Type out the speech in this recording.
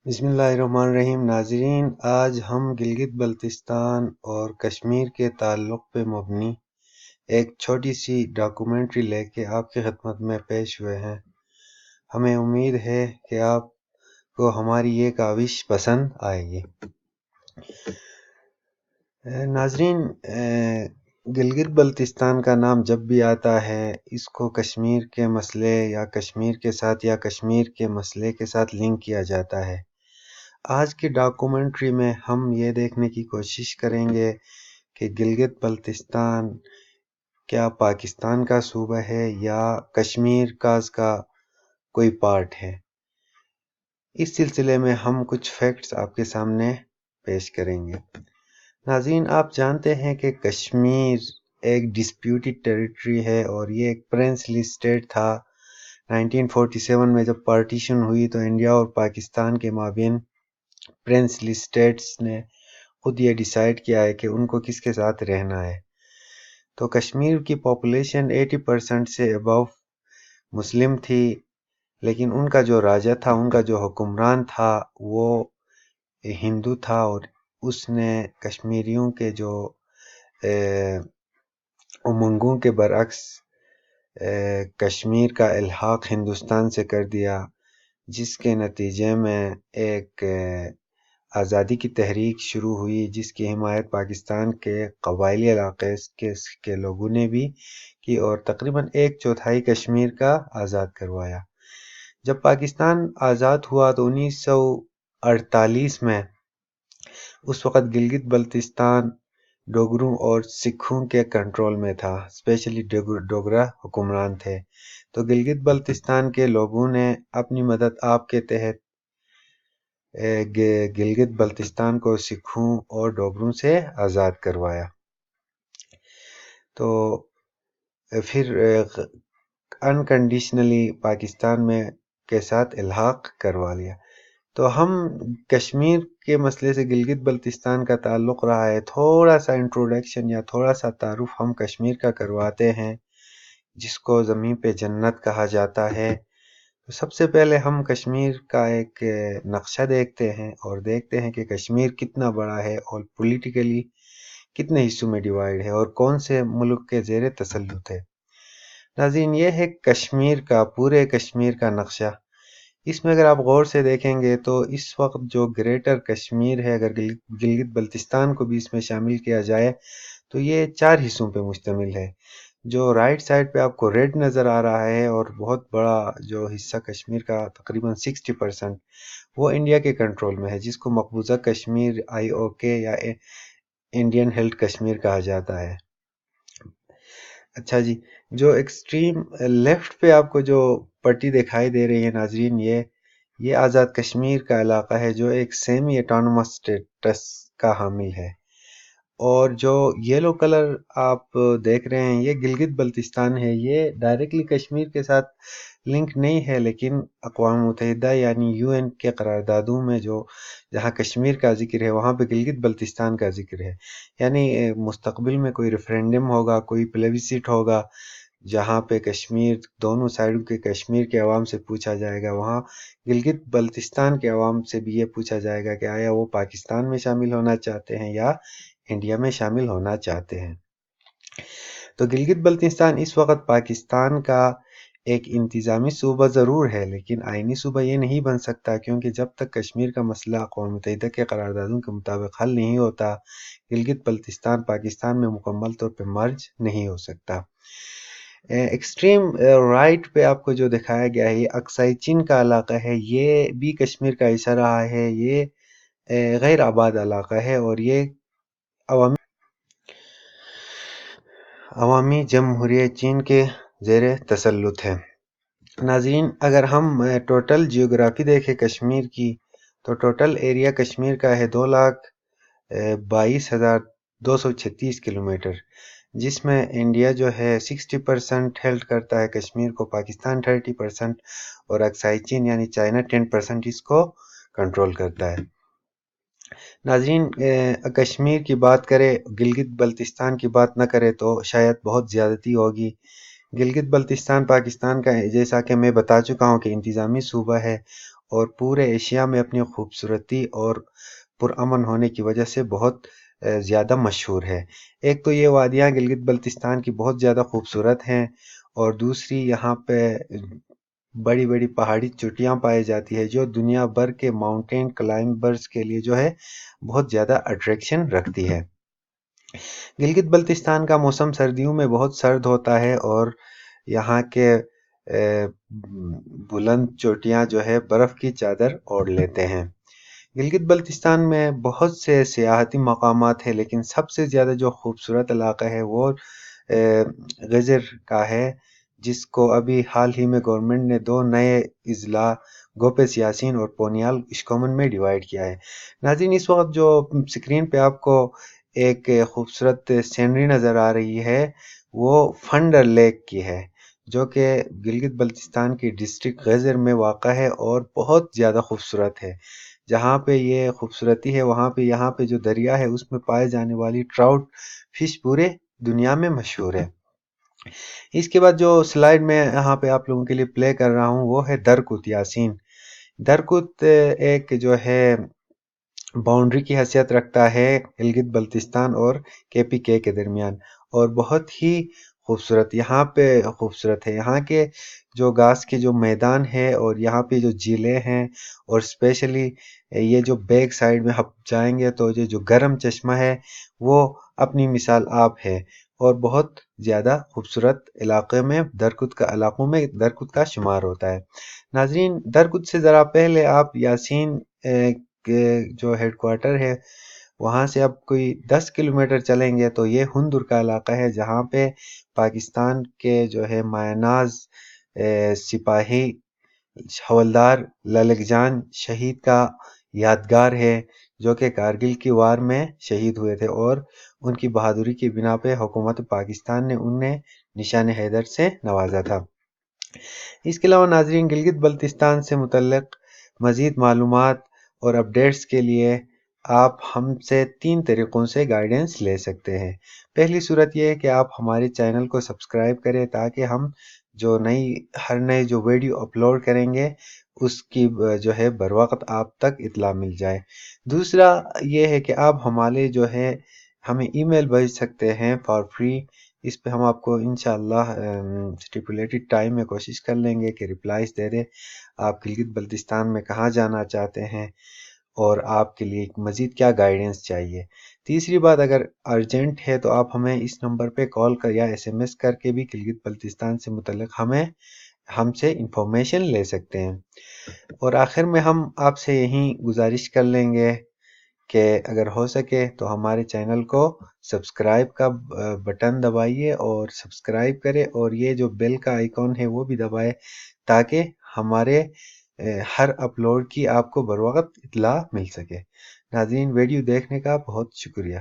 بسم اللہ الرحمن الرحیم۔ ناظرین، آج ہم گلگت بلتستان اور کشمیر کے تعلق پہ مبنی ایک چھوٹی سی ڈاکومنٹری لے کے آپ کی خدمت میں پیش ہوئے ہیں۔ ہمیں امید ہے کہ آپ کو ہماری یہ کاوش پسند آئے گی۔ ناظرین، گلگت بلتستان کا نام جب بھی آتا ہے اس کو کشمیر کے مسئلے یا کشمیر کے ساتھ یا کشمیر کے مسئلے کے ساتھ لنک کیا جاتا ہے۔ آج کی ڈاکومنٹری میں ہم یہ دیکھنے کی کوشش کریں گے کہ گلگت بلتستان کیا پاکستان کا صوبہ ہے یا کشمیر کا کوئی پارٹ ہے۔ اس سلسلے میں ہم کچھ فیکٹس آپ کے سامنے پیش کریں گے۔ ناظرین، آپ جانتے ہیں کہ کشمیر ایک ڈسپیوٹڈ ٹیریٹری ہے اور یہ ایک پرنسلی اسٹیٹ تھا۔ 1947 میں جب پارٹیشن ہوئی تو انڈیا اور پاکستان کے مابین پرنسلی اسٹیٹس نے خود یہ ڈیسائیڈ کیا ہے کہ ان کو کس کے ساتھ رہنا ہے۔ تو کشمیر کی پاپولیشن 80% سے ابو مسلم تھی، لیکن ان کا جو راجہ تھا، ان کا جو حکمران تھا وہ ہندو تھا، اور اس نے کشمیریوں کے جو امنگوں کے برعکس کشمیر کا الحاق ہندوستان سے کر دیا، جس کے نتیجے میں ایک آزادی کی تحریک شروع ہوئی جس کی حمایت پاکستان کے قبائلی علاقے کے لوگوں نے بھی کی اور تقریباً 1/4 کشمیر کا آزاد کروایا۔ جب پاکستان آزاد ہوا تو 1948 میں اس وقت گلگت بلتستان ڈوگروں اور سکھوں کے کنٹرول میں تھا، اسپیشلی ڈوگرا حکمران تھے۔ تو گلگت بلتستان کے لوگوں نے اپنی مدد آپ کے تحت گلگت بلتستان کو سکھوں اور ڈوگروں سے آزاد کروایا، تو پھر انکنڈیشنلی پاکستان میں کے ساتھ الحاق کروا لیا۔ تو ہم کشمیر کے مسئلے سے گلگت بلتستان کا تعلق رہا ہے، تھوڑا سا انٹروڈکشن یا تھوڑا سا تعارف ہم کشمیر کا کرواتے ہیں، جس کو زمین پہ جنت کہا جاتا ہے۔ تو سب سے پہلے ہم کشمیر کا ایک نقشہ دیکھتے ہیں اور دیکھتے ہیں کہ کشمیر کتنا بڑا ہے اور پولیٹیکلی کتنے حصوں میں ڈیوائیڈ ہے اور کون سے ملک کے زیر تسلط ہے۔ ناظرین، یہ ہے کشمیر کا، پورے کشمیر کا نقشہ۔ اس میں اگر آپ غور سے دیکھیں گے تو اس وقت جو گریٹر کشمیر ہے، اگر گلگت بلتستان کو بھی اس میں شامل کیا جائے تو یہ 4 حصوں پہ مشتمل ہے۔ جو رائٹ سائڈ پہ آپ کو ریڈ نظر آ رہا ہے اور بہت بڑا جو حصہ کشمیر کا تقریباً 60% وہ انڈیا کے کنٹرول میں ہے، جس کو مقبوضہ کشمیر IOK یا انڈین ہیلڈ کشمیر کہا جاتا ہے۔ اچھا جی، جو ایکسٹریم لیفٹ پہ آپ کو جو پٹی دکھائی دے رہی ہے ناظرین، یہ آزاد کشمیر کا علاقہ ہے جو ایک سیمی اٹانومس اسٹیٹس کا حامل ہے، اور جو یلو کلر آپ دیکھ رہے ہیں یہ گلگت بلتستان ہے۔ یہ ڈائریکٹلی کشمیر کے ساتھ لنک نہیں ہے، لیکن اقوام متحدہ یعنی UN کے قراردادوں میں جہاں کشمیر کا ذکر ہے وہاں پہ گلگت بلتستان کا ذکر ہے۔ یعنی مستقبل میں کوئی ریفرینڈم ہوگا، کوئی پلیبسسٹ ہوگا جہاں پہ کشمیر، دونوں سائڈوں کے کشمیر کے عوام سے پوچھا جائے گا، وہاں گلگت بلتستان کے عوام سے بھی یہ پوچھا جائے گا کہ آیا وہ پاکستان میں شامل ہونا چاہتے ہیں یا انڈیا میں شامل ہونا چاہتے ہیں۔ تو گلگت بلتستان اس وقت پاکستان کا ایک انتظامی صوبہ ضرور ہے، لیکن آئینی صوبہ یہ نہیں بن سکتا، کیونکہ جب تک کشمیر کا مسئلہ اقوام متحدہ کے قراردادوں کے مطابق حل نہیں ہوتا، گلگت بلتستان پاکستان میں مکمل طور پہ مرج نہیں ہو سکتا۔ ایکسٹریم رائٹ پہ آپ کو جو دکھایا گیا ہے یہ اکسائی چین کا علاقہ ہے، یہ بھی کشمیر کا حصہ رہا ہے۔ یہ غیر آباد علاقہ ہے اور یہ عوامی جمہوریہ چین کے زیر تسلط ہے۔ ناظرین، اگر ہم ٹوٹل جیوگرافی دیکھیں کشمیر کی تو ٹوٹل ایریا کشمیر کا ہے 2,22,236 کلومیٹر، جس میں انڈیا جو ہے 60% ہیلڈ کرتا ہے کشمیر کو، پاکستان 30% اور اکسائی چین یعنی چائنا 10% اس کو کنٹرول کرتا ہے۔ ناظرین، کشمیر کی بات کرے، گلگت بلتستان کی بات نہ کرے تو شاید بہت زیادتی ہوگی۔ گلگت بلتستان پاکستان کا، جیسا کہ میں بتا چکا ہوں، کہ انتظامی صوبہ ہے اور پورے ایشیا میں اپنی خوبصورتی اور پرامن ہونے کی وجہ سے بہت زیادہ مشہور ہے۔ ایک تو یہ وادیاں گلگت بلتستان کی بہت زیادہ خوبصورت ہیں، اور دوسری یہاں پہ بڑی بڑی پہاڑی چوٹیاں پائی جاتی ہے جو دنیا بھر کے ماؤنٹین کلائمبرز کے لیے جو ہے بہت زیادہ اٹریکشن رکھتی ہے۔ گلگت بلتستان کا موسم سردیوں میں بہت سرد ہوتا ہے، اور یہاں کے بلند چوٹیاں جو ہے برف کی چادر اوڑھ لیتے ہیں۔ گلگت بلتستان میں بہت سے سیاحتی مقامات ہیں، لیکن سب سے زیادہ جو خوبصورت علاقہ ہے وہ غزر کا ہے، جس کو ابھی حال ہی میں گورنمنٹ نے 2 نئے اضلاع گوپیس یاسین اور پونیال اشکومن میں ڈیوائیڈ کیا ہے۔ ناظرین، اس وقت جو سکرین پہ آپ کو ایک خوبصورت سینری نظر آ رہی ہے وہ فنڈر لیک کی ہے، جو کہ گلگت بلتستان کی ڈسٹرکٹ غزر میں واقع ہے اور بہت زیادہ خوبصورت ہے۔ جہاں پہ یہ خوبصورتی ہے وہاں پہ یہاں پہ جو دریا ہے اس میں پائے جانے والی ٹراؤٹ فش پورے دنیا میں مشہور ہے۔ اس کے بعد جو سلائیڈ میں یہاں پہ آپ لوگوں کے لیے پلے کر رہا ہوں وہ ہے درکت یاسین۔ درکت ایک جو ہے باؤنڈری کی حیثیت رکھتا ہے گلگت بلتستان اور KPK کے درمیان، اور بہت ہی خوبصورت ہے یہاں کے جو گھاس کے جو میدان ہے اور یہاں پہ جو جھیلیں ہیں، اور اسپیشلی یہ جو بیک سائیڈ میں آپ جائیں گے تو یہ جو گرم چشمہ ہے وہ اپنی مثال آپ ہے، اور بہت زیادہ خوبصورت علاقوں میں درکت کا شمار ہوتا ہے۔ ناظرین، درکت سے ذرا پہلے آپ یاسین کے جو ہیڈ کوارٹر ہے وہاں سے اب کوئی 10 کلومیٹر چلیں گے تو یہ ہندر کا علاقہ ہے، جہاں پہ پاکستان کے جو ہے مایہ ناز سپاہی حوالدار للک جان شہید کا یادگار ہے، جو کہ کارگل کی وار میں شہید ہوئے تھے، اور ان کی بہادری کی بنا پہ حکومت پاکستان نے انہیں نشان حیدر سے نوازا تھا۔ اس کے علاوہ ناظرین، گلگت بلتستان سے متعلق مزید معلومات اور اپڈیٹس کے لیے آپ ہم سے 3 طریقوں سے گائیڈنس لے سکتے ہیں۔ پہلی صورت یہ ہے کہ آپ ہمارے چینل کو سبسکرائب کریں تاکہ ہم جو ہر نئے جو ویڈیو اپلوڈ کریں گے اس کی جو ہے بر وقت آپ تک اطلاع مل جائے۔ دوسرا یہ ہے کہ آپ ہمیں ای میل بھیج سکتے ہیں فار فری۔ اس پہ ہم آپ کو انشاءاللہ اسٹیپولیٹڈ ٹائم میں کوشش کر لیں گے کہ ریپلائز دے دیں۔ آپ گلگت بلتستان میں کہاں جانا چاہتے ہیں اور آپ کے لیے مزید کیا گائیڈنس چاہیے۔ تیسری بات، اگر ارجنٹ ہے تو آپ ہمیں اس نمبر پہ کال کر یا SMS کر کے بھی گلگت بلتستان سے متعلق ہم سے انفارمیشن لے سکتے ہیں۔ اور آخر میں ہم آپ سے یہی گزارش کر لیں گے کہ اگر ہو سکے تو ہمارے چینل کو سبسکرائب کا بٹن دبائیے اور سبسکرائب کرے، اور یہ جو بیل کا آئیکن ہے وہ بھی دبائے تاکہ ہمارے ہر اپلوڈ کی آپ کو بر وقت اطلاع مل سکے۔ ناظرین، ویڈیو دیکھنے کا بہت شکریہ۔